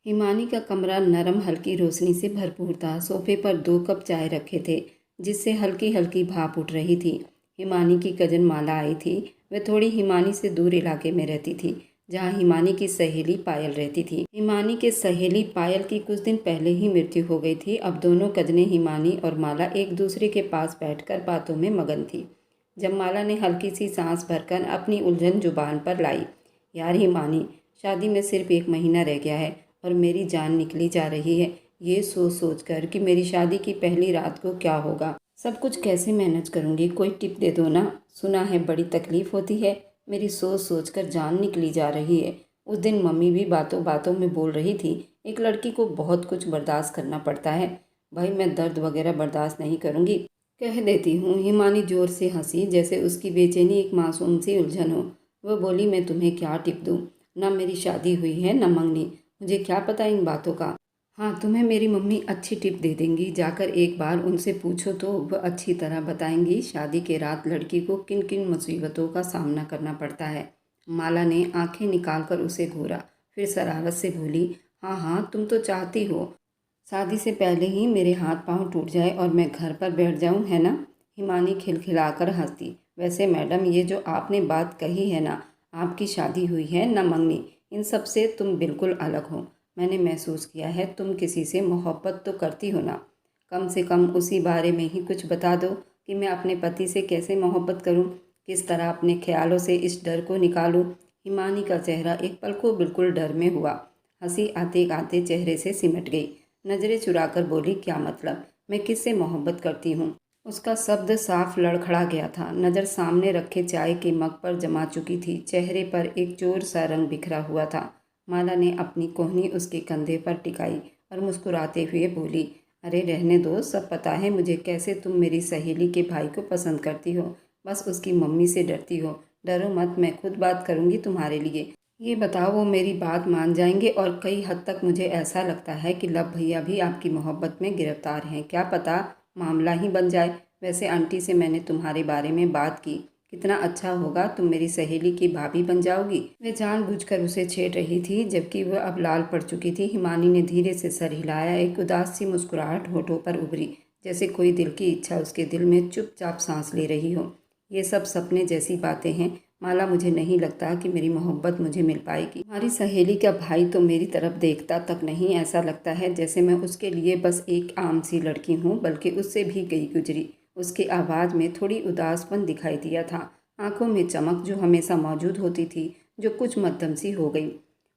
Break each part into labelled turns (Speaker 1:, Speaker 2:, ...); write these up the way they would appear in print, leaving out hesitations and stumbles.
Speaker 1: हिमानी का कमरा नरम हल्की रोशनी से भरपूर था। सोफे पर 2 कप चाय रखे थे जिससे हल्की हल्की भाप उठ रही थी। हिमानी की कजन माला आई थी। वह थोड़ी हिमानी से दूर इलाके में रहती थी जहाँ हिमानी की सहेली पायल रहती थी। हिमानी के सहेली पायल की कुछ दिन पहले ही मृत्यु हो गई थी। अब दोनों कजनें हिमानी और माला एक दूसरे के पास बैठकर बातों में मगन थी। जब माला ने हल्की सी सांस भरकर अपनी उलझन जुबान पर लाई, यार हिमानी, शादी में सिर्फ 1 महीना रह गया है और मेरी जान निकली जा रही है। ये सोच सोच कर कि मेरी शादी की पहली रात को क्या होगा, सब कुछ कैसे मैनेज करूँगी, कोई टिप दे दो ना। सुना है बड़ी तकलीफ़ होती है। मेरी सोच सोच कर जान निकली जा रही है। उस दिन मम्मी भी बातों बातों में बोल रही थी, एक लड़की को बहुत कुछ बर्दाश्त करना पड़ता है। भाई मैं दर्द वगैरह बर्दाश्त नहीं करूँगी, कह देती हूँ। हिमानी ज़ोर से हंसी, जैसे उसकी बेचैनी एक मासूम सी उलझन हो। वह बोली, मैं तुम्हें क्या टिप दूँ, ना मेरी शादी हुई है ना मंगनी, मुझे क्या पता इन बातों का। हाँ, तुम्हें मेरी मम्मी अच्छी टिप दे देंगी। जाकर एक बार उनसे पूछो तो वह अच्छी तरह बताएंगी शादी के रात लड़की को किन किन मुसीबतों का सामना करना पड़ता है। माला ने आंखें निकालकर उसे घूरा, फिर शरारत से बोली, हाँ हाँ, तुम तो चाहती हो शादी से पहले ही मेरे हाथ पांव टूट जाए और मैं घर पर बैठ जाऊं, है ना। हिमानी खिलखिलाकर हंसती। वैसे मैडम, ये जो आपने बात कही है ना, आपकी शादी हुई है ना मंगनी, इन सब से तुम बिल्कुल अलग हो। मैंने महसूस किया है तुम किसी से मोहब्बत तो करती हो ना। कम से कम उसी बारे में ही कुछ बता दो कि मैं अपने पति से कैसे मोहब्बत करूं, किस तरह अपने ख्यालों से इस डर को निकालूं। हिमानी का चेहरा एक पल को बिल्कुल डर में हुआ। हंसी आते आते चेहरे से सिमट गई। नज़रें चुराकर बोली, क्या मतलब, मैं किससे मोहब्बत करती हूँ। उसका शब्द साफ लड़खड़ा गया था। नज़र सामने रखे चाय के मग पर जमा चुकी थी। चेहरे पर एक चोर सा रंग बिखरा हुआ था। माला ने अपनी कोहनी उसके कंधे पर टिकाई और मुस्कुराते हुए बोली, अरे रहने दो, सब पता है मुझे कैसे तुम मेरी सहेली के भाई को पसंद करती हो। बस उसकी मम्मी से डरती हो। डरो मत, मैं खुद बात करूँगी तुम्हारे लिए। ये बताओ, वो मेरी बात मान जाएंगे। और कई हद तक मुझे ऐसा लगता है कि लव भैया भी आपकी मोहब्बत में गिरफ्तार हैं। क्या पता मामला ही बन जाए। वैसे आंटी से मैंने तुम्हारे बारे में बात की, कितना अच्छा होगा, तुम मेरी सहेली की भाभी बन जाओगी। वह जानबूझकर उसे छेड़ रही थी जबकि वह अब लाल पड़ चुकी थी। हिमानी ने धीरे से सर हिलाया। एक उदास सी मुस्कुराहट होठों पर उभरी, जैसे कोई दिल की इच्छा उसके दिल में चुपचाप सांस ले रही हो। ये सब सपने जैसी बातें हैं माला, मुझे नहीं लगता कि मेरी मोहब्बत मुझे मिल पाएगी। हमारी सहेली का भाई तो मेरी तरफ देखता तक नहीं। ऐसा लगता है जैसे मैं उसके लिए बस एक आम सी लड़की हूँ, बल्कि उससे भी गई गुजरी। उसकी आवाज़ में थोड़ी उदासपन दिखाई दिया था, आंखों में चमक जो हमेशा मौजूद होती थी, जो कुछ मध्यम सी हो गई।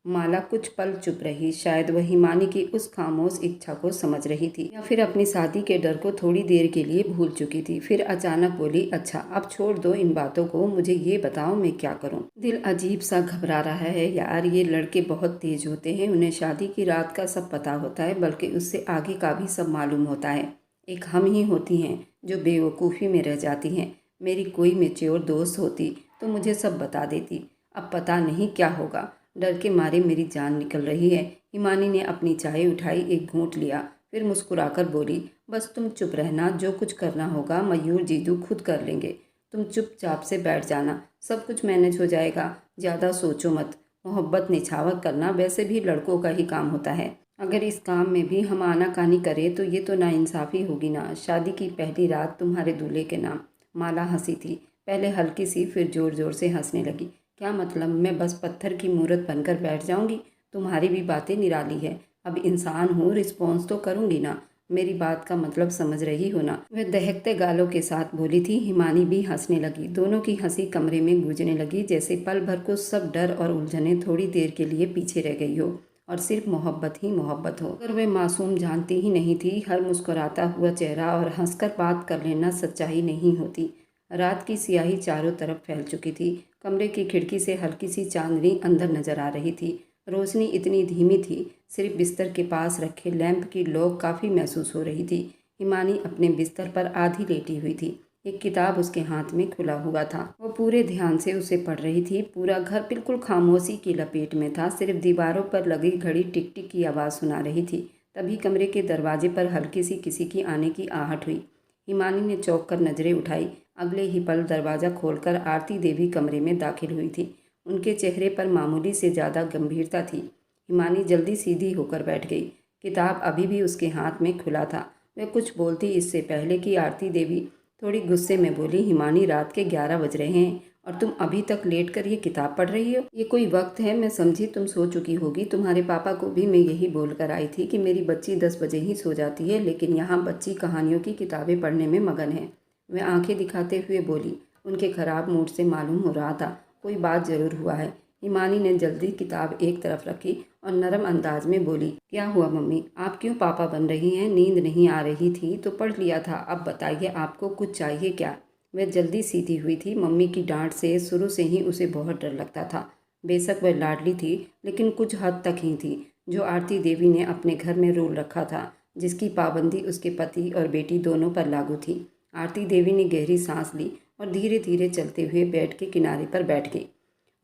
Speaker 1: माला कुछ पल चुप रही। शायद वह हिमानी की उस खामोश इच्छा को समझ रही थी, या फिर अपनी शादी के डर को थोड़ी देर के लिए भूल चुकी थी। फिर अचानक बोली, अच्छा अब छोड़ दो इन बातों को, मुझे ये बताओ मैं क्या करूं। दिल अजीब सा घबरा रहा है यार। ये लड़के बहुत तेज होते हैं, उन्हें शादी की रात का सब पता होता है, बल्कि उससे आगे का भी सब मालूम होता है। एक हम ही होती हैं जो बेवकूफ़ी में रह जाती हैं। मेरी कोई मेच्योर दोस्त होती तो मुझे सब बता देती। अब पता नहीं क्या होगा। डर के मारे मेरी जान निकल रही है। हिमानी ने अपनी चाय उठाई, एक घूंट लिया, फिर मुस्कुराकर बोली, बस तुम चुप रहना, जो कुछ करना होगा मयूर जीजू खुद कर लेंगे। तुम चुपचाप से बैठ जाना, सब कुछ मैनेज हो जाएगा। ज़्यादा सोचो मत। मोहब्बत निछावर करना वैसे भी लड़कों का ही काम होता है। अगर इस काम में भी हम आनाकानी करें तो ये तो नाइंसाफ़ी होगी ना। शादी की पहली रात तुम्हारे दूल्हे के नाम। माला हंसी थी, पहले हल्की सी, फिर ज़ोर ज़ोर से हंसने लगी। क्या मतलब, मैं बस पत्थर की मूरत बनकर बैठ जाऊंगी। तुम्हारी भी बातें निराली है। अब इंसान हूँ, रिस्पॉन्स तो करूंगी ना। मेरी बात का मतलब समझ रही हो ना। वह दहकते गालों के साथ बोली थी। हिमानी भी हंसने लगी। दोनों की हंसी कमरे में गूंजने लगी, जैसे पल भर को सब डर और उलझने थोड़ी देर के लिए पीछे रह गई हो और सिर्फ मोहब्बत ही मोहब्बत हो। अगर वह मासूम जानती ही नहीं थी, हर मुस्कुराता हुआ चेहरा और हंसकर बात कर लेना सच्चाई नहीं होती। रात की स्याही चारों तरफ फैल चुकी थी। कमरे की खिड़की से हल्की सी चांदनी अंदर नजर आ रही थी। रोशनी इतनी धीमी थी, सिर्फ बिस्तर के पास रखे लैंप की लौ काफ़ी महसूस हो रही थी। हिमानी अपने बिस्तर पर आधी लेटी हुई थी। एक किताब उसके हाथ में खुला हुआ था। वो पूरे ध्यान से उसे पढ़ रही थी। पूरा घर बिल्कुल खामोशी की लपेट में था। सिर्फ दीवारों पर लगी घड़ी टिक टिक की आवाज़ सुना रही थी। तभी कमरे के दरवाजे पर हल्की सी किसी की आने की आहट हुई। हिमानी ने चौंक कर नजरें उठाई। अगले ही पल दरवाज़ा खोलकर आरती देवी कमरे में दाखिल हुई थी। उनके चेहरे पर मामूली से ज़्यादा गंभीरता थी। हिमानी जल्दी सीधी होकर बैठ गई। किताब अभी भी उसके हाथ में खुला था। वह कुछ बोलती इससे पहले कि आरती देवी थोड़ी गुस्से में बोली, हिमानी रात के 11 बज रहे हैं और तुम अभी तक लेट कर ये किताब पढ़ रही हो? ये कोई वक्त है? मैं समझी तुम सो चुकी होगी। तुम्हारे पापा को भी मैं यही बोल कर आई थी कि मेरी बच्ची 10 बजे ही सो जाती है, लेकिन यहाँ बच्ची कहानियों की किताबें पढ़ने में मगन है। वह आंखें दिखाते हुए बोली। उनके खराब मूड से मालूम हो रहा था कोई बात जरूर हुआ है। हिमानी ने जल्दी किताब एक तरफ रखी और नरम अंदाज में बोली, क्या हुआ मम्मी, आप क्यों पापा बन रही हैं? नींद नहीं आ रही थी तो पढ़ लिया था, अब बताइए आपको कुछ चाहिए क्या? वह जल्दी सीधी हुई थी। मम्मी की डांट से शुरू से ही उसे बहुत डर लगता था। बेशक वह लाडली थी, लेकिन कुछ हद तक ही थी। जो आरती देवी ने अपने घर में रूल रखा था, जिसकी पाबंदी उसके पति और बेटी दोनों पर लागू थी। आरती देवी ने गहरी सांस ली और धीरे धीरे चलते हुए बेड के किनारे पर बैठ गई।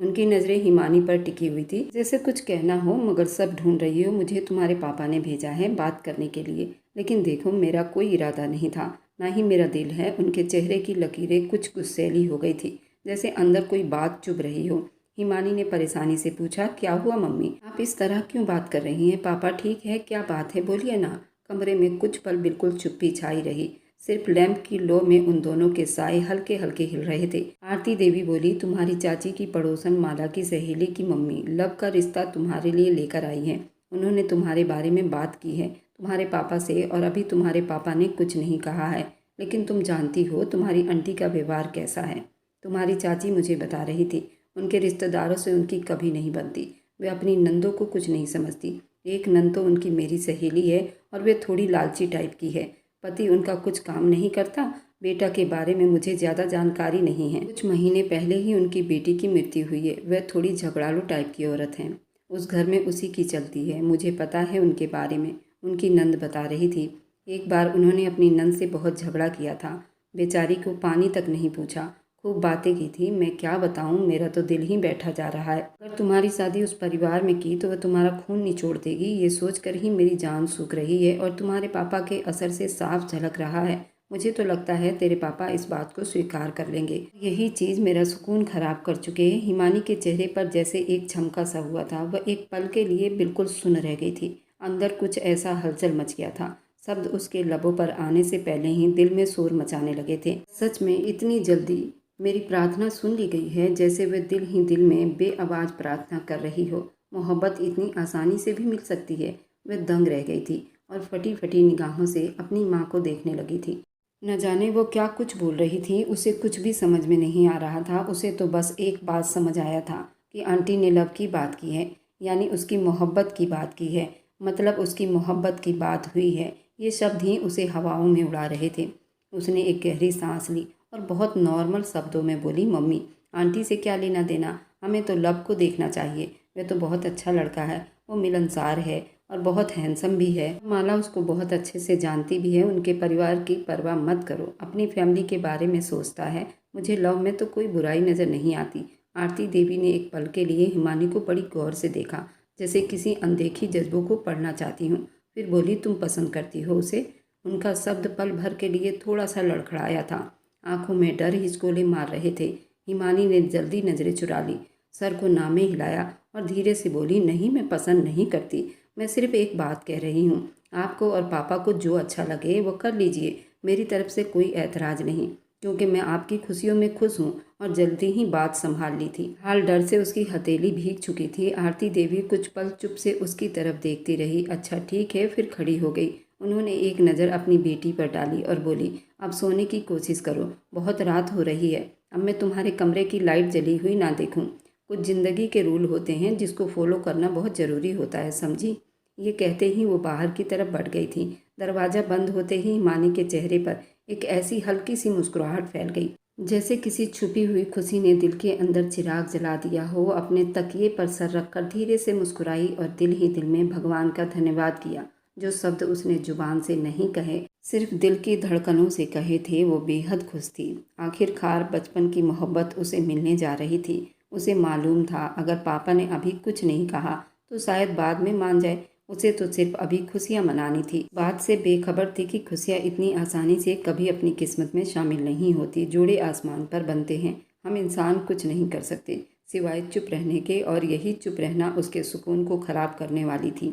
Speaker 1: उनकी नज़रें हिमानी पर टिकी हुई थी, जैसे कुछ कहना हो मगर सब ढूंढ रही हो। मुझे तुम्हारे पापा ने भेजा है बात करने के लिए, लेकिन देखो मेरा कोई इरादा नहीं था, ना ही मेरा दिल है। उनके चेहरे की लकीरें कुछ गुस्सैली हो गई थी, जैसे अंदर कोई बात चुभ रही हो। हिमानी ने परेशानी से पूछा, क्या हुआ मम्मी, आप इस तरह क्यों बात कर रही हैं? पापा ठीक है, क्या बात है, बोलिए ना। कमरे में कुछ पल बिल्कुल चुप्पी छाई रही। सिर्फ लैंप की लो में उन दोनों के साए हल्के हल्के हिल रहे थे। आरती देवी बोली, तुम्हारी चाची की पड़ोसन माला की सहेली की मम्मी लव का रिश्ता तुम्हारे लिए लेकर आई है। उन्होंने तुम्हारे बारे में बात की है तुम्हारे पापा से, और अभी तुम्हारे पापा ने कुछ नहीं कहा है, लेकिन तुम जानती हो तुम्हारी आंटी का व्यवहार कैसा है। तुम्हारी चाची मुझे बता रही थी, उनके रिश्तेदारों से उनकी कभी नहीं बनती। वे अपनी नंदों को कुछ नहीं समझती। एक नंद तो उनकी मेरी सहेली है और वे थोड़ी लालची टाइप की है। पति उनका कुछ काम नहीं करता। बेटा के बारे में मुझे ज़्यादा जानकारी नहीं है। कुछ महीने पहले ही उनकी बेटी की मृत्यु हुई है। वह थोड़ी झगड़ालू टाइप की औरत हैं। उस घर में उसी की चलती है। मुझे पता है उनके बारे में। उनकी नंद बता रही थी, एक बार उन्होंने अपनी नंद से बहुत झगड़ा किया था। बेचारी को पानी तक नहीं पूछा। खूब बातें की थी। मैं क्या बताऊं, मेरा तो दिल ही बैठा जा रहा है। अगर तुम्हारी शादी उस परिवार में की तो वह तुम्हारा खून निचोड़ देगी। ये सोचकर ही मेरी जान सूख रही है, और तुम्हारे पापा के असर से साफ झलक रहा है। मुझे तो लगता है तेरे पापा इस बात को स्वीकार कर लेंगे। यही चीज़ मेरा सुकून खराब कर चुके हैं। हिमानी के चेहरे पर जैसे एक झमका सा हुआ था। वह एक पल के लिए बिल्कुल सुन रह गई थी। अंदर कुछ ऐसा हलचल मच गया था। शब्द उसके लबों पर आने से पहले ही दिल में शोर मचाने लगे थे। सच में इतनी जल्दी मेरी प्रार्थना सुन ली गई है? जैसे वह दिल ही दिल में बेआवाज प्रार्थना कर रही हो। मोहब्बत इतनी आसानी से भी मिल सकती है। वह दंग रह गई थी और फटी फटी निगाहों से अपनी माँ को देखने लगी थी। न जाने वो क्या कुछ बोल रही थी। उसे कुछ भी समझ में नहीं आ रहा था। उसे तो बस एक बात समझ आया था कि आंटी ने लव की बात की है, यानी उसकी मोहब्बत की बात की है। मतलब उसकी मोहब्बत की बात हुई है। ये शब्द ही उसे हवाओं में उड़ा रहे थे। उसने एक गहरी सांस ली और बहुत नॉर्मल शब्दों में बोली, मम्मी आंटी से क्या लेना देना, हमें तो लव को देखना चाहिए। वह तो बहुत अच्छा लड़का है, वो मिलनसार है और बहुत हैंडसम भी है। माला उसको बहुत अच्छे से जानती भी है। उनके परिवार की परवाह मत करो, अपनी फैमिली के बारे में सोचता है। मुझे लव में तो कोई बुराई नज़र नहीं आती। आरती देवी ने एक पल के लिए हिमानी को बड़ी गौर से देखा, जैसे किसी अनदेखी जज्बों को पढ़ना चाहती हूँ। फिर बोली, तुम पसंद करती हो उसे? उनका शब्द पल भर के लिए थोड़ा सा लड़खड़ाया था। आंखों में डर हिचकोले मार रहे थे। हिमानी ने जल्दी नज़रें चुरा ली, सर को नामे हिलाया और धीरे से बोली, नहीं मैं पसंद नहीं करती। मैं सिर्फ एक बात कह रही हूँ, आपको और पापा को जो अच्छा लगे वो कर लीजिए। मेरी तरफ से कोई ऐतराज़ नहीं, क्योंकि मैं आपकी खुशियों में खुश हूँ। और जल्दी ही बात संभाल ली थी। हाल डर से उसकी हथेली भीग चुकी थी। आरती देवी कुछ पल चुप से उसकी तरफ देखती रही। अच्छा ठीक है, फिर खड़ी हो गई। उन्होंने एक नज़र अपनी बेटी पर डाली और बोली, अब सोने की कोशिश करो, बहुत रात हो रही है। अब मैं तुम्हारे कमरे की लाइट जली हुई ना देखूं। कुछ ज़िंदगी के रूल होते हैं जिसको फॉलो करना बहुत ज़रूरी होता है, समझी? ये कहते ही वो बाहर की तरफ बढ़ गई थी। दरवाज़ा बंद होते ही मानी के चेहरे पर एक ऐसी हल्की सी मुस्कुराहट फैल गई, जैसे किसी छुपी हुई खुशी ने दिल के अंदर चिराग जला दिया हो। अपने तकिए पर सर रखकर धीरे से मुस्कुराई और दिल ही दिल में भगवान का धन्यवाद किया। जो शब्द उसने जुबान से नहीं कहे, सिर्फ दिल की धड़कनों से कहे थे, वो बेहद खुश थी। आखिरकार बचपन की मोहब्बत उसे मिलने जा रही थी। उसे मालूम था अगर पापा ने अभी कुछ नहीं कहा तो शायद बाद में मान जाए। उसे तो सिर्फ अभी खुशियाँ मनानी थी। बात से बेखबर थी कि खुशियाँ इतनी आसानी से कभी अपनी किस्मत में शामिल नहीं होती। जोड़े आसमान पर बनते हैं, हम इंसान कुछ नहीं कर सकते, सिवाय चुप रहने के, और यही चुप रहना उसके सुकून को खराब करने वाली थी।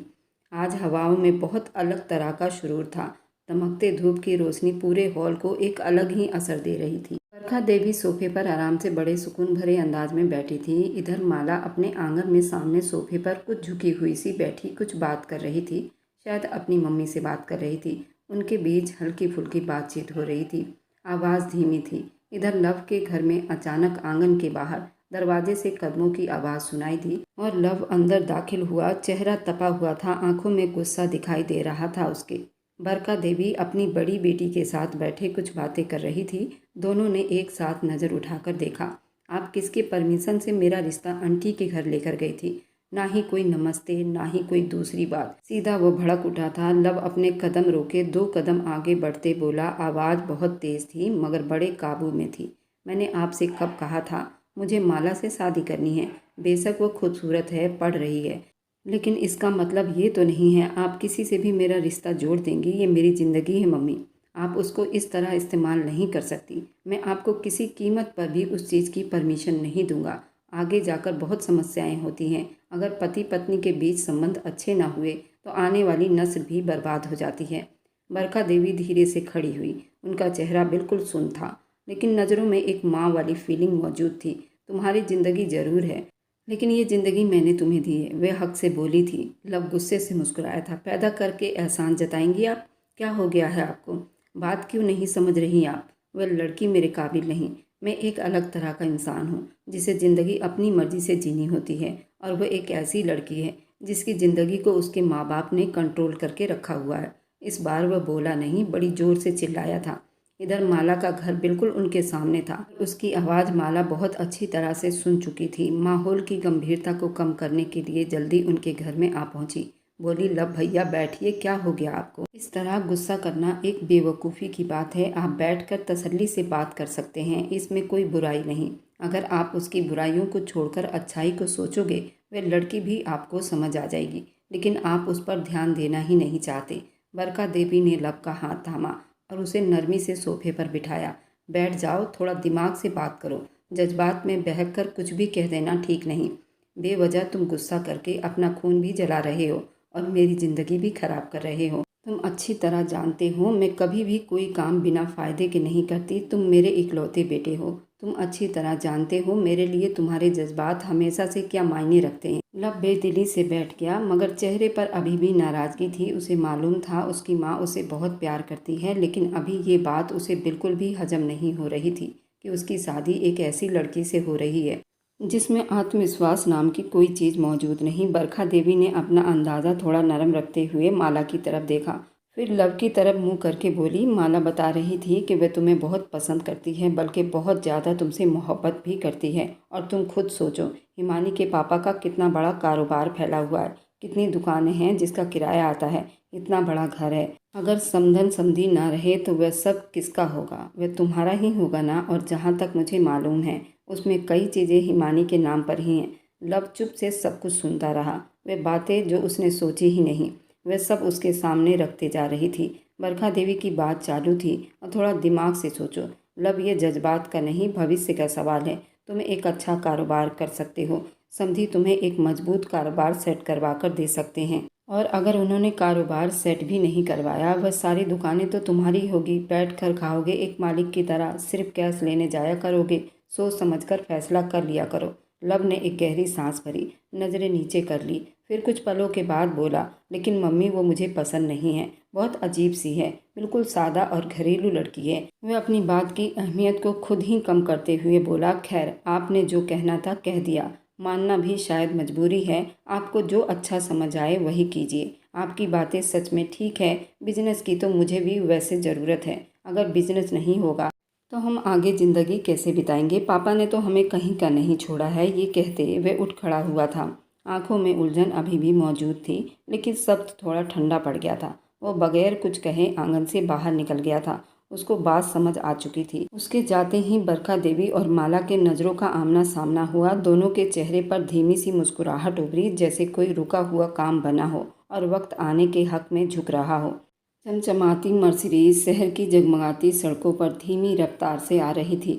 Speaker 1: आज हवाओं में बहुत अलग तरह का शुरूर था। दमकते धूप की रोशनी पूरे हॉल को एक अलग ही असर दे रही थी। बरखा देवी सोफे पर आराम से बड़े सुकून भरे अंदाज में बैठी थी। इधर माला अपने आंगन में सामने सोफे पर कुछ झुकी हुई सी बैठी कुछ बात कर रही थी। शायद अपनी मम्मी से बात कर रही थी। उनके बीच हल्की फुल्की बातचीत हो रही थी। आवाज़ धीमी थी। इधर लव के घर में अचानक आंगन के बाहर दरवाजे से कदमों की आवाज़ सुनाई दी और लव अंदर दाखिल हुआ। चेहरा तपा हुआ था, आंखों में गुस्सा दिखाई दे रहा था उसके। बरखा देवी अपनी बड़ी बेटी के साथ बैठे कुछ बातें कर रही थी। दोनों ने एक साथ नज़र उठाकर देखा। आप किसके परमिशन से मेरा रिश्ता आंटी के घर लेकर गई थी? ना ही कोई नमस्ते, ना ही कोई दूसरी बात। सीधा वो भड़क उठा था। लव अपने कदम रोके 2 कदम आगे बढ़ते बोला। आवाज़ बहुत तेज़ थी मगर बड़े काबू में थी। मैंने आपसे कब कहा था मुझे माला से शादी करनी है? बेशक वो खूबसूरत है, पढ़ रही है, लेकिन इसका मतलब ये तो नहीं है आप किसी से भी मेरा रिश्ता जोड़ देंगी। ये मेरी ज़िंदगी है मम्मी, आप उसको इस तरह इस्तेमाल नहीं कर सकती। मैं आपको किसी कीमत पर भी उस चीज़ की परमिशन नहीं दूंगा। आगे जाकर बहुत समस्याएं होती हैं। अगर पति पत्नी के बीच संबंध अच्छे ना हुए तो आने वाली नस्ल भी बर्बाद हो जाती है। बरखा देवी धीरे से खड़ी हुई। उनका चेहरा बिल्कुल सुन्न था, लेकिन नज़रों में एक माँ वाली फीलिंग मौजूद थी। तुम्हारी ज़िंदगी ज़रूर है, लेकिन ये ज़िंदगी मैंने तुम्हें दी है, वे हक से बोली थी। लव गुस्से से मुस्कुराया था। पैदा करके एहसान जताएंगी आप? क्या हो गया है आपको? बात क्यों नहीं समझ रही आप? वह लड़की मेरे काबिल नहीं। मैं एक अलग तरह का इंसान हूँ जिसे ज़िंदगी अपनी मर्जी से जीनी होती है, और वह एक ऐसी लड़की है जिसकी ज़िंदगी को उसके माँ बाप ने कंट्रोल करके रखा हुआ है। इस बार वह बोला नहीं, बड़ी ज़ोर से चिल्लाया था। इधर माला का घर बिल्कुल उनके सामने था। उसकी आवाज़ माला बहुत अच्छी तरह से सुन चुकी थी। माहौल की गंभीरता को कम करने के लिए जल्दी उनके घर में आ पहुंची। बोली, लव भैया बैठिए, क्या हो गया आपको? इस तरह गुस्सा करना एक बेवकूफ़ी की बात है। आप बैठकर तसल्ली से बात कर सकते हैं, इसमें कोई बुराई नहीं। अगर आप उसकी बुराइयों को छोड़कर अच्छाई को सोचोगे वह लड़की भी आपको समझ आ जाएगी, लेकिन आप उस पर ध्यान देना ही नहीं चाहते। बरखा देवी ने लव का हाथ थामा और उसे नरमी से सोफे पर बिठाया। बैठ जाओ, थोड़ा दिमाग से बात करो। जज्बात में बहक कर कुछ भी कह देना ठीक नहीं। बेवजह तुम गुस्सा करके अपना खून भी जला रहे हो और मेरी ज़िंदगी भी खराब कर रहे हो। तुम अच्छी तरह जानते हो मैं कभी भी कोई काम बिना फ़ायदे के नहीं करती। तुम मेरे इकलौते बेटे हो। तुम अच्छी तरह जानते हो मेरे लिए तुम्हारे जज्बात हमेशा से क्या मायने रखते हैं। लव बेदिली से बैठ गया, मगर चेहरे पर अभी भी नाराज़गी थी। उसे मालूम था उसकी माँ उसे बहुत प्यार करती है, लेकिन अभी ये बात उसे बिल्कुल भी हजम नहीं हो रही थी कि उसकी शादी एक ऐसी लड़की से हो रही है जिसमें आत्मविश्वास नाम की कोई चीज़ मौजूद नहीं। बरखा देवी ने अपना अंदाज़ा थोड़ा नरम रखते हुए माला की तरफ देखा, फिर लव की तरफ मुंह करके बोली, माला बता रही थी कि वह तुम्हें बहुत पसंद करती है, बल्कि बहुत ज़्यादा तुमसे मोहब्बत भी करती है। और तुम खुद सोचो, हिमानी के पापा का कितना बड़ा कारोबार फैला हुआ है, कितनी दुकानें हैं जिसका किराया आता है, इतना बड़ा घर है। अगर समधन समधी ना रहे तो वह सब किसका होगा? वह तुम्हारा ही होगा ना। और जहाँ तक मुझे मालूम है उसमें कई चीज़ें हिमानी के नाम पर ही हैं। लव चुप से सब कुछ सुनता रहा। वे बातें जो उसने सोची ही नहीं वह सब उसके सामने रखते जा रही थी। बरखा देवी की बात चालू थी, और थोड़ा दिमाग से सोचो लव, ये जज्बात का नहीं भविष्य का सवाल है। तुम एक अच्छा कारोबार कर सकते हो, समधी तुम्हें एक मजबूत कारोबार सेट करवा कर दे सकते हैं। और अगर उन्होंने कारोबार सेट भी नहीं करवाया, वह सारी दुकानें तो तुम्हारी होगी। बैठ कर खाओगे एक मालिक की तरह, सिर्फ कैश लेने जाया करोगे। सोच समझकर फैसला कर लिया करो। लव ने एक गहरी सांस भरी, नज़रें नीचे कर ली, फिर कुछ पलों के बाद बोला, लेकिन मम्मी वो मुझे पसंद नहीं है। बहुत अजीब सी है, बिल्कुल सादा और घरेलू लड़की है। वह अपनी बात की अहमियत को खुद ही कम करते हुए बोला, खैर आपने जो कहना था कह दिया, मानना भी शायद मजबूरी है। आपको जो अच्छा समझ आए वही कीजिए। आपकी बातें सच में ठीक है। बिजनेस की तो मुझे भी वैसे ज़रूरत है। अगर बिजनेस नहीं होगा तो हम आगे ज़िंदगी कैसे बिताएंगे? पापा ने तो हमें कहीं का नहीं छोड़ा है। ये कहते वह उठ खड़ा हुआ था। आंखों में उलझन अभी भी मौजूद थी, लेकिन सब थोड़ा ठंडा पड़ गया था। वो बगैर कुछ कहे आंगन से बाहर निकल गया था। उसको बात समझ आ चुकी थी। उसके जाते ही बरखा देवी और माला के नज़रों का आमना सामना हुआ। दोनों के चेहरे पर धीमी सी मुस्कुराहट उभरी, जैसे कोई रुका हुआ काम बना हो और वक्त आने के हक में झुक रहा हो। चमचमाती मर्सिडीज शहर की जगमगाती सड़कों पर धीमी रफ्तार से आ रही थी।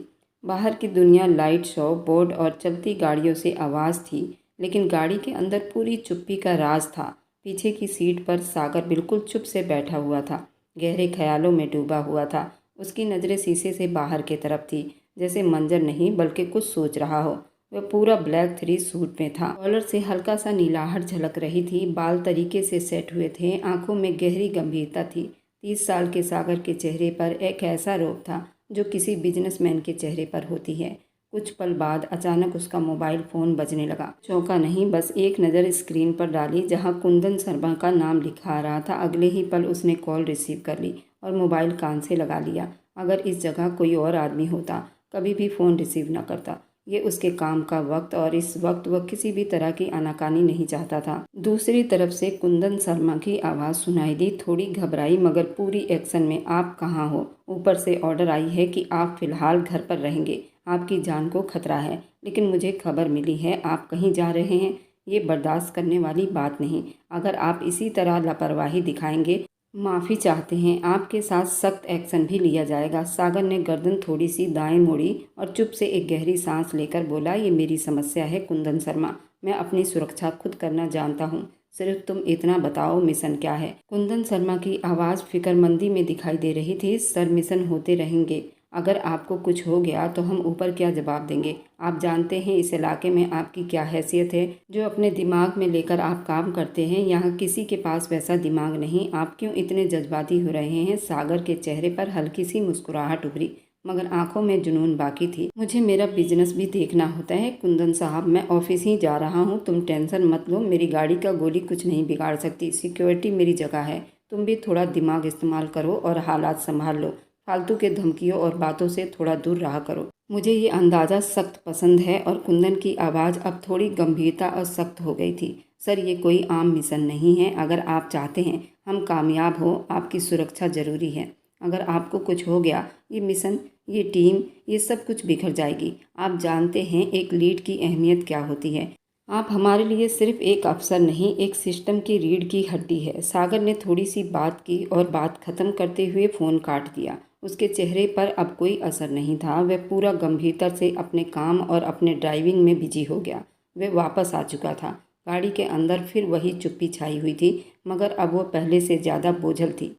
Speaker 1: बाहर की दुनिया, लाइट शो, बोर्ड और चलती गाड़ियों से आवाज़ थी, लेकिन गाड़ी के अंदर पूरी चुप्पी का राज था। पीछे की सीट पर सागर बिल्कुल चुप से बैठा हुआ था, गहरे ख्यालों में डूबा हुआ था। उसकी नज़रें शीशे से बाहर की तरफ थी, जैसे मंजर नहीं बल्कि कुछ सोच रहा हो। वह पूरा ब्लैक थ्री सूट में था, कॉलर से हल्का सा नीलाहट झलक रही थी, बाल तरीके से सेट हुए थे, आंखों में गहरी गंभीरता थी। 30 साल के सागर के चेहरे पर एक ऐसा रोब था जो किसी बिजनेसमैन के चेहरे पर होती है। कुछ पल बाद अचानक उसका मोबाइल फ़ोन बजने लगा। चौंका नहीं, बस एक नज़र स्क्रीन पर डाली जहां कुंदन शर्मा का नाम लिखा आ रहा था। अगले ही पल उसने कॉल रिसीव कर ली और मोबाइल कान से लगा लिया। अगर इस जगह कोई और आदमी होता, कभी भी फ़ोन रिसीव न करता। ये उसके काम का वक्त और इस वक्त वह किसी भी तरह की आनाकानी नहीं चाहता था। दूसरी तरफ से कुंदन शर्मा की आवाज़ सुनाई दी, थोड़ी घबराई मगर पूरी एक्शन में। आप कहाँ हो? ऊपर से ऑर्डर आई है कि आप फ़िलहाल घर पर रहेंगे। आपकी जान को खतरा है, लेकिन मुझे खबर मिली है आप कहीं जा रहे हैं। ये बर्दाश्त करने वाली बात नहीं। अगर आप इसी तरह लापरवाही दिखाएंगे, माफ़ी चाहते हैं, आपके साथ सख्त एक्शन भी लिया जाएगा। सागर ने गर्दन थोड़ी सी दाएं मोड़ी और चुप से एक गहरी सांस लेकर बोला, ये मेरी समस्या है कुंदन शर्मा। मैं अपनी सुरक्षा खुद करना जानता हूँ। सिर्फ तुम इतना बताओ, मिशन क्या है? कुंदन शर्मा की आवाज़ फिक्रमंदी में दिखाई दे रही थी। सर, मिशन होते रहेंगे। अगर आपको कुछ हो गया तो हम ऊपर क्या जवाब देंगे? आप जानते हैं इस इलाके में आपकी क्या हैसियत है, जो अपने दिमाग में लेकर आप काम करते हैं। यहाँ किसी के पास वैसा दिमाग नहीं। आप क्यों इतने जज्बाती हो रहे हैं? सागर के चेहरे पर हल्की सी मुस्कुराहट उभरी, मगर आंखों में जुनून बाकी थी। मुझे मेरा बिजनेस भी देखना होता है कुंदन साहब, मैं ऑफिस ही जा रहा हूँ। तुम टेंशन मत लो, मेरी गाड़ी का गोली कुछ नहीं बिगाड़ सकती। सिक्योरिटी मेरी जगह है। तुम भी थोड़ा दिमाग इस्तेमाल करो और हालात संभाल लो। फालतू के धमकियों और बातों से थोड़ा दूर रहा करो। मुझे ये अंदाज़ा सख्त पसंद है। और कुंदन की आवाज़ अब थोड़ी गंभीरता और सख्त हो गई थी। सर, ये कोई आम मिशन नहीं है। अगर आप चाहते हैं हम कामयाब हो, आपकी सुरक्षा ज़रूरी है। अगर आपको कुछ हो गया, ये मिशन, ये टीम, ये सब कुछ बिखर जाएगी। आप जानते हैं एक लीड की अहमियत क्या होती है। आप हमारे लिए सिर्फ एक अफसर नहीं, एक सिस्टम की रीढ़ की हड्डी है। सागर ने थोड़ी सी बात की और बात खत्म करते हुए फ़ोन काट दिया। उसके चेहरे पर अब कोई असर नहीं था। वह पूरा गंभीरता से अपने काम और अपने ड्राइविंग में बिजी हो गया। वह वापस आ चुका था। गाड़ी के अंदर फिर वही चुप्पी छाई हुई थी, मगर अब वो पहले से ज़्यादा बोझल थी।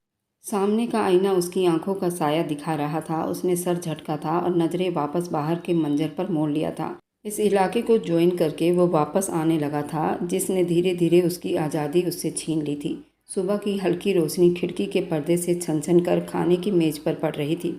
Speaker 1: सामने का आईना उसकी आंखों का साया दिखा रहा था। उसने सर झटका था और नज़रें वापस बाहर के मंजर पर मोड़ लिया था। इस इलाके को ज्वाइन करके वो वापस आने लगा था, जिसने धीरे धीरे उसकी आज़ादी उससे छीन ली थी। सुबह की हल्की रोशनी खिड़की के पर्दे से छन कर खाने की मेज़ पर पड़ रही थी।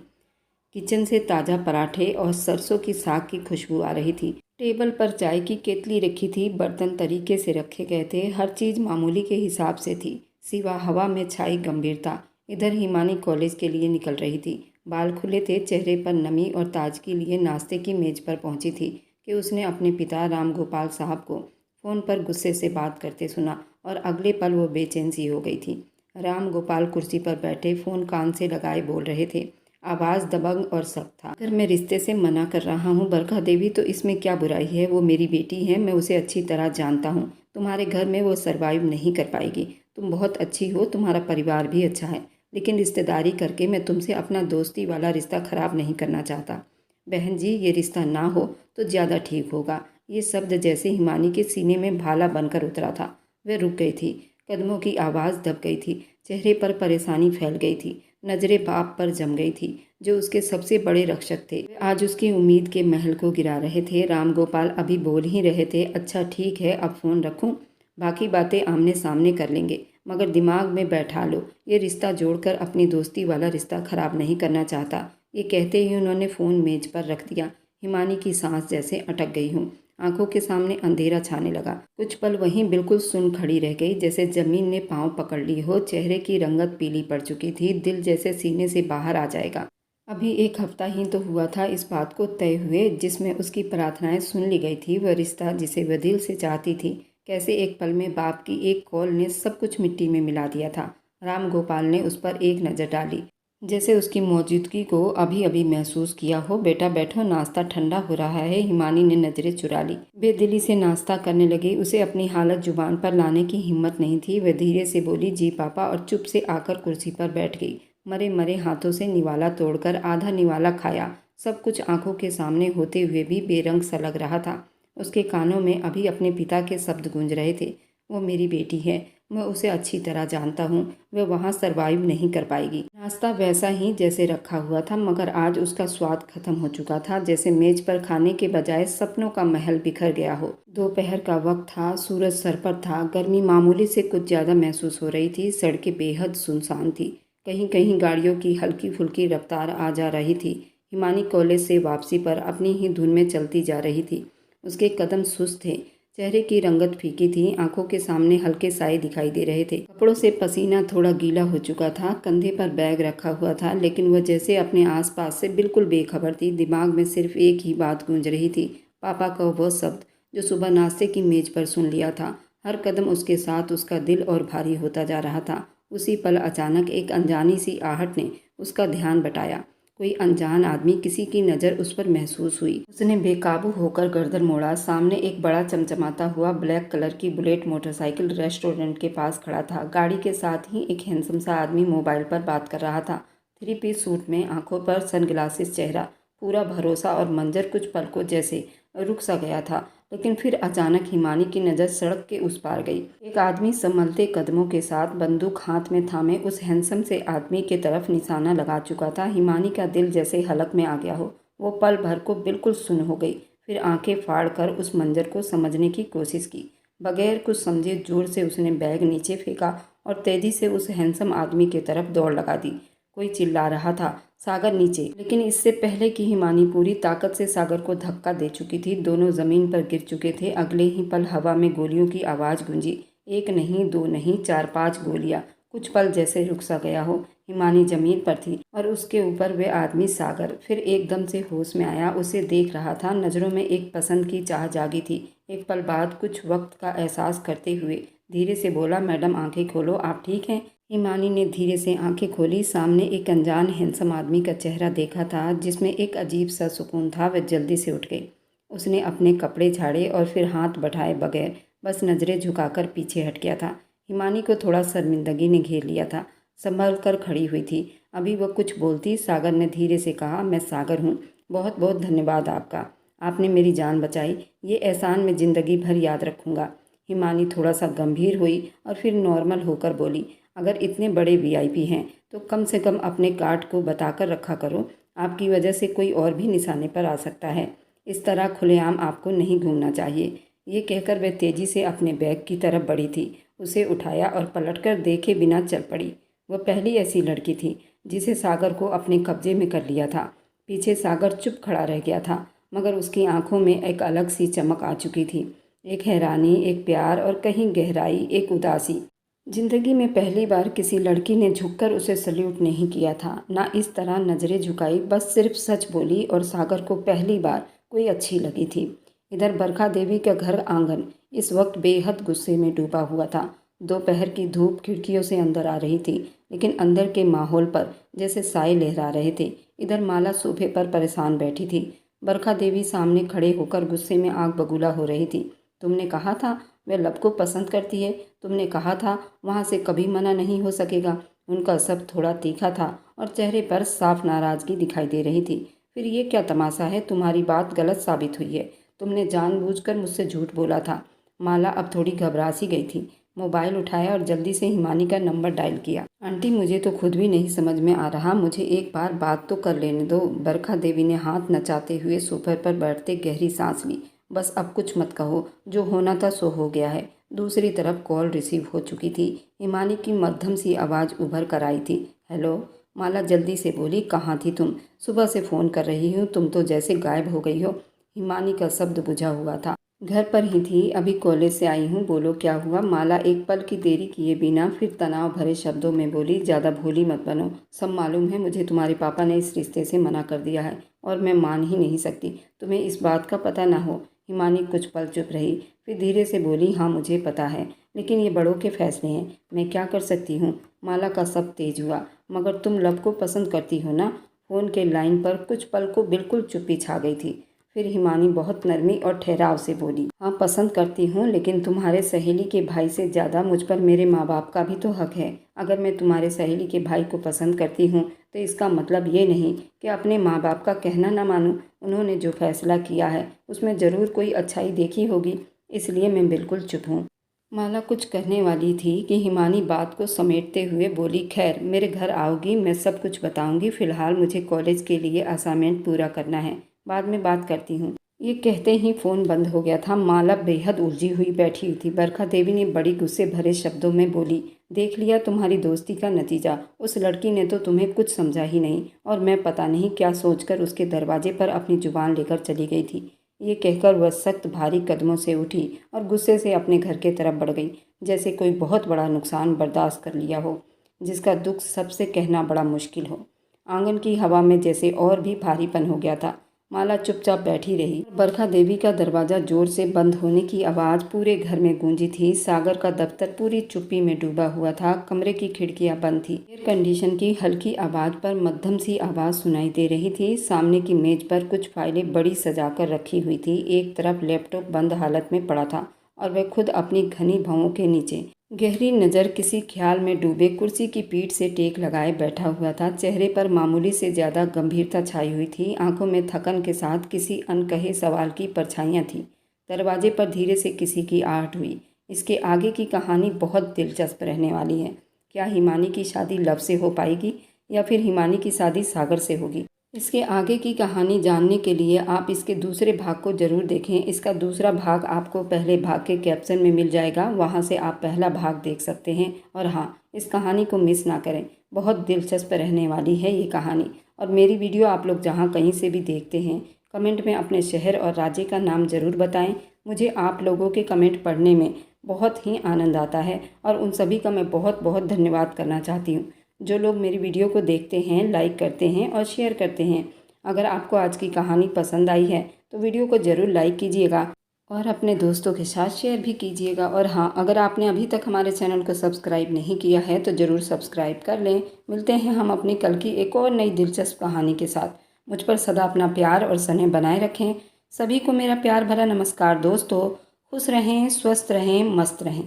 Speaker 1: किचन से ताज़ा पराठे और सरसों की साग की खुशबू आ रही थी। टेबल पर चाय की केतली रखी थी, बर्तन तरीके से रखे गए थे, हर चीज़ मामूली के हिसाब से थी, सिवा हवा में छाई गंभीरता। इधर हिमानी कॉलेज के लिए निकल रही थी। बाल खुले थे, चेहरे पर नमी और ताजगी लिए नाश्ते की मेज़ पर पहुंची थी कि उसने अपने पिता राम गोपाल साहब को फ़ोन पर गुस्से से बात करते सुना और अगले पल वो बेचैन सी हो गई थी। राम गोपाल कुर्सी पर बैठे फ़ोन कान से लगाए बोल रहे थे। आवाज़ दबंग और सख्त था। अगर मैं रिश्ते से मना कर रहा हूँ बरखा देवी, तो इसमें क्या बुराई है? वो मेरी बेटी है, मैं उसे अच्छी तरह जानता हूँ। तुम्हारे घर में वो सरवाइव नहीं कर पाएगी। तुम बहुत अच्छी हो, तुम्हारा परिवार भी अच्छा है, लेकिन रिश्तेदारी करके मैं तुमसे अपना दोस्ती वाला रिश्ता ख़राब नहीं करना चाहता। बहन जी, ये रिश्ता ना हो तो ज़्यादा ठीक होगा। ये शब्द जैसे हिमानी के सीने में भाला बनकर उतरा था। वह रुक गई थी, कदमों की आवाज़ दब गई थी, चेहरे पर परेशानी फैल गई थी, नज़रें बाप पर जम गई थी, जो उसके सबसे बड़े रक्षक थे। वे आज उसकी उम्मीद के महल को गिरा रहे थे। राम गोपाल अभी बोल ही रहे थे, अच्छा ठीक है, अब फ़ोन रखूं, बाकी बातें आमने सामने कर लेंगे, मगर दिमाग में बैठा लो, ये रिश्ता जोड़कर अपनी दोस्ती वाला रिश्ता ख़राब नहीं करना चाहता। ये कहते ही उन्होंने फ़ोन मेज पर रख दिया। हिमानी की सांस जैसे अटक गई हूँ। आंखों के सामने अंधेरा छाने लगा। कुछ पल वहीं बिल्कुल सुन खड़ी रह गई, जैसे जमीन ने पांव पकड़ ली हो। चेहरे की रंगत पीली पड़ चुकी थी, दिल जैसे सीने से बाहर आ जाएगा। अभी एक हफ्ता ही तो हुआ था इस बात को तय हुए, जिसमें उसकी प्रार्थनाएं सुन ली गई थी। वह रिश्ता जिसे वह दिल से चाहती थी, कैसे एक पल में बाप की एक कॉल ने सब कुछ मिट्टी में मिला दिया था। राम गोपाल ने उस पर एक नज़र डाली, जैसे उसकी मौजूदगी को अभी अभी महसूस किया हो। बेटा बैठो, नाश्ता ठंडा हो रहा है। हिमानी ने नज़रें चुरा ली। बेदिली से नाश्ता करने लगी। उसे अपनी हालत जुबान पर लाने की हिम्मत नहीं थी। वह धीरे से बोली, जी पापा, और चुप से आकर कुर्सी पर बैठ गई। मरे मरे हाथों से निवाला तोड़कर आधा निवाला खाया, सब कुछ आंखों के सामने होते हुए भी बेरंग सा लग रहा था। उसके कानों में अभी अपने पिता के शब्द गूंज रहे थे, वो मेरी बेटी है, मैं उसे अच्छी तरह जानता हूँ, वह वहाँ सरवाइव नहीं कर पाएगी। नाश्ता वैसा ही जैसे रखा हुआ था, मगर आज उसका स्वाद खत्म हो चुका था, जैसे मेज पर खाने के बजाय सपनों का महल बिखर गया हो। दोपहर का वक्त था, सूरज सर पर था, गर्मी मामूली से कुछ ज़्यादा महसूस हो रही थी। सड़कें बेहद सुनसान थी, कहीं कहीं गाड़ियों की हल्की फुल्की रफ्तार आ जा रही थी। हिमानी कॉलेज से वापसी पर अपनी ही धुन में चलती जा रही थी। उसके कदम सुस्त थे, चेहरे की रंगत फीकी थी, आंखों के सामने हल्के साए दिखाई दे रहे थे। कपड़ों से पसीना थोड़ा गीला हो चुका था, कंधे पर बैग रखा हुआ था, लेकिन वह जैसे अपने आसपास से बिल्कुल बेखबर थी। दिमाग में सिर्फ एक ही बात गूंज रही थी, पापा का वो शब्द जो सुबह नाश्ते की मेज पर सुन लिया था। हर कदम उसके साथ उसका दिल और भारी होता जा रहा था। उसी पल अचानक एक अनजानी सी आहट ने उसका ध्यान बटाया। कोई अनजान आदमी, किसी की नज़र उस पर महसूस हुई। उसने बेकाबू होकर गर्दन मोड़ा। सामने एक बड़ा चमचमाता हुआ ब्लैक कलर की बुलेट मोटरसाइकिल रेस्टोरेंट के पास खड़ा था। गाड़ी के साथ ही एक हैंडसम सा आदमी मोबाइल पर बात कर रहा था। 3 पीस सूट में, आंखों पर सनग्लासेस, चेहरा पूरा भरोसा और मंजर कुछ पलकों जैसे रुक सा गया था। लेकिन फिर अचानक हिमानी की नज़र सड़क के उस पार गई। एक आदमी संभलते कदमों के साथ बंदूक हाथ में थामे उस हैंडसम से आदमी के तरफ निशाना लगा चुका था। हिमानी का दिल जैसे हलक में आ गया हो। वो पल भर को बिल्कुल सुन्न हो गई, फिर आंखें फाड़ कर उस मंजर को समझने की कोशिश की। बगैर कुछ समझे जोर से उसने बैग नीचे फेंका और तेजी से उस हैंडसम आदमी की तरफ दौड़ लगा दी। कोई चिल्ला रहा था, सागर नीचे। लेकिन इससे पहले कि हिमानी पूरी ताकत से सागर को धक्का दे चुकी थी, दोनों जमीन पर गिर चुके थे। अगले ही पल हवा में गोलियों की आवाज़ गूंजी। एक नहीं, दो नहीं, 4-5 गोलियां। कुछ पल जैसे रुक सा गया हो। हिमानी जमीन पर थी और उसके ऊपर वे आदमी सागर। फिर एकदम से होश में आया, उसे देख रहा था। नज़रों में एक पसंद की चाह जागी थी। एक पल बाद कुछ वक्त का एहसास करते हुए धीरे से बोला, मैडम आंखें खोलो, आप ठीक हैं? हिमानी ने धीरे से आंखें खोली। सामने एक अनजान हैंडसम आदमी का चेहरा देखा था, जिसमें एक अजीब सा सुकून था। वह जल्दी से उठ गई। उसने अपने कपड़े झाड़े और फिर हाथ बढ़ाए बगैर बस नज़रें झुकाकर पीछे हट गया था। हिमानी को थोड़ा शर्मिंदगी ने घेर लिया था। संभल कर खड़ी हुई थी। अभी वह कुछ बोलती, सागर ने धीरे से कहा, मैं सागर हूँ, बहुत बहुत धन्यवाद आपका, आपने मेरी जान बचाई। ये एहसान मैं ज़िंदगी भर याद रखूँगा। हिमानी थोड़ा सा गंभीर हुई और फिर नॉर्मल होकर बोली, अगर इतने बड़े वीआईपी हैं तो कम से कम अपने कार्ड को बताकर रखा करो, आपकी वजह से कोई और भी निशाने पर आ सकता है। इस तरह खुलेआम आपको नहीं घूमना चाहिए। ये कहकर वह तेजी से अपने बैग की तरफ बढ़ी थी। उसे उठाया और पलटकर देखे बिना चल पड़ी। वह पहली ऐसी लड़की थी जिसे सागर को अपने कब्जे में कर लिया था। पीछे सागर चुप खड़ा रह गया था, मगर उसकी आंखों में एक अलग सी चमक आ चुकी थी। एक हैरानी, एक प्यार और कहीं गहराई, एक उदासी। जिंदगी में पहली बार किसी लड़की ने झुककर उसे सल्यूट नहीं किया था, ना इस तरह नज़रें झुकाई, बस सिर्फ सच बोली। और सागर को पहली बार कोई अच्छी लगी थी। इधर बरखा देवी का घर आंगन इस वक्त बेहद गुस्से में डूबा हुआ था। दोपहर की धूप खिड़कियों से अंदर आ रही थी, लेकिन अंदर के माहौल पर जैसे साए लहरा रहे थे। इधर माला सोफे पर परेशान बैठी थी। बरखा देवी सामने खड़े होकर गुस्से में आग बबूला हो रही थी। तुमने कहा था वह लब को पसंद करती है, तुमने कहा था वहाँ से कभी मना नहीं हो सकेगा। उनका सब थोड़ा तीखा था और चेहरे पर साफ नाराज़गी दिखाई दे रही थी। फिर ये क्या तमाशा है, तुम्हारी बात गलत साबित हुई है, तुमने जानबूझकर मुझसे झूठ बोला था। माला अब थोड़ी घबरा सी गई थी। मोबाइल उठाया और जल्दी से हिमानी का नंबर डायल किया। आंटी, मुझे तो खुद भी नहीं समझ में आ रहा, मुझे एक बार बात तो कर लेने दो। बरखा देवी ने हाथ नचाते हुए सोफे पर बैठते गहरी सांस ली। बस अब कुछ मत कहो, जो होना था सो हो गया है। दूसरी तरफ कॉल रिसीव हो चुकी थी। हिमानी की मध्यम सी आवाज़ उभर कर आई थी, हेलो। माला जल्दी से बोली, कहाँ थी तुम? सुबह से फ़ोन कर रही हूँ, तुम तो जैसे गायब हो गई हो। हिमानी का शब्द बुझा हुआ था। घर पर ही थी, अभी कॉलेज से आई हूँ, बोलो क्या हुआ। माला एक पल की देरी किए बिना फिर तनाव भरे शब्दों में बोली, ज़्यादा भोली मत बनो, सब मालूम है मुझे, तुम्हारे पापा ने इस रिश्ते से मना कर दिया है और मैं मान ही नहीं सकती तुम्हें इस बात का पता ना हो। हिमानी कुछ पल चुप रही, फिर धीरे से बोली, हाँ मुझे पता है, लेकिन ये बड़ों के फैसले हैं, मैं क्या कर सकती हूँ। माला का सब तेज हुआ, मगर तुम लब को पसंद करती हो ना? फ़ोन के लाइन पर कुछ पल को बिल्कुल चुप्पी छा गई थी। फिर हिमानी बहुत नरमी और ठहराव से बोली, हाँ पसंद करती हूँ, लेकिन तुम्हारे सहेली के भाई से ज़्यादा मुझ पर मेरे माँ बाप का भी तो हक है। अगर मैं तुम्हारे सहेली के भाई को पसंद करती हूँ तो इसका मतलब ये नहीं कि अपने माँ बाप का कहना न मानूँ। उन्होंने जो फैसला किया है उसमें ज़रूर कोई अच्छाई देखी होगी, इसलिए मैं बिल्कुल चुप हूँ। माला कुछ कहने वाली थी कि हिमानी बात को समेटते हुए बोली, खैर मेरे घर आओगी, मैं सब कुछ बताऊंगी। फ़िलहाल मुझे कॉलेज के लिए असाइनमेंट पूरा करना है, बाद में बात करती हूँ। ये कहते ही फ़ोन बंद हो गया था। माला बेहद उलझी हुई बैठी हुई थी। बरखा देवी ने बड़ी गुस्से भरे शब्दों में बोली, देख लिया तुम्हारी दोस्ती का नतीजा। उस लड़की ने तो तुम्हें कुछ समझा ही नहीं, और मैं पता नहीं क्या सोचकर उसके दरवाजे पर अपनी जुबान लेकर चली गई थी। ये कहकर वह सख्त भारी कदमों से उठी और गुस्से से अपने घर की तरफ बढ़ गई, जैसे कोई बहुत बड़ा नुकसान बर्दाश्त कर लिया हो, जिसका दुख सबसे कहना बड़ा मुश्किल हो। आंगन की हवा में जैसे और भी भारीपन हो गया था। माला चुपचाप बैठी रही। बरखा देवी का दरवाज़ा जोर से बंद होने की आवाज़ पूरे घर में गूंजी थी। सागर का दफ्तर पूरी चुप्पी में डूबा हुआ था। कमरे की खिड़कियां बंद थी। एयर कंडीशन की हल्की आवाज़ पर मध्यम सी आवाज़ सुनाई दे रही थी। सामने की मेज पर कुछ फाइलें बड़ी सजाकर रखी हुई थी। एक तरफ लैपटॉप बंद हालत में पड़ा था और वह खुद अपनी घनी भौं के नीचे गहरी नज़र किसी ख्याल में डूबे कुर्सी की पीठ से टेक लगाए बैठा हुआ था। चेहरे पर मामूली से ज़्यादा गंभीरता छाई हुई थी। आंखों में थकन के साथ किसी अनकहे सवाल की परछाइयाँ थीं। दरवाजे पर धीरे से किसी की आहट हुई। इसके आगे की कहानी बहुत दिलचस्प रहने वाली है। क्या हिमानी की शादी लव से हो पाएगी या फिर हिमानी की शादी सागर से होगी? इसके आगे की कहानी जानने के लिए आप इसके दूसरे भाग को ज़रूर देखें। इसका दूसरा भाग आपको पहले भाग के कैप्शन में मिल जाएगा, वहां से आप पहला भाग देख सकते हैं। और हाँ, इस कहानी को मिस ना करें, बहुत दिलचस्प रहने वाली है ये कहानी। और मेरी वीडियो आप लोग जहाँ कहीं से भी देखते हैं, कमेंट में अपने शहर और राज्य का नाम ज़रूर बताएँ। मुझे आप लोगों के कमेंट पढ़ने में बहुत ही आनंद आता है और उन सभी का मैं बहुत बहुत धन्यवाद करना चाहती हूँ। जो लोग मेरी वीडियो को देखते हैं, लाइक करते हैं और शेयर करते हैं। अगर आपको आज की कहानी पसंद आई है तो वीडियो को ज़रूर लाइक कीजिएगा और अपने दोस्तों के साथ शेयर भी कीजिएगा। और हाँ, अगर आपने अभी तक हमारे चैनल को सब्सक्राइब नहीं किया है तो ज़रूर सब्सक्राइब कर लें। मिलते हैं हम अपनी कल की एक और नई दिलचस्प कहानी के साथ। मुझ पर सदा अपना प्यार और स्नेह बनाए रखें। सभी को मेरा प्यार भरा नमस्कार दोस्तों। खुश रहें, स्वस्थ रहें, मस्त रहें।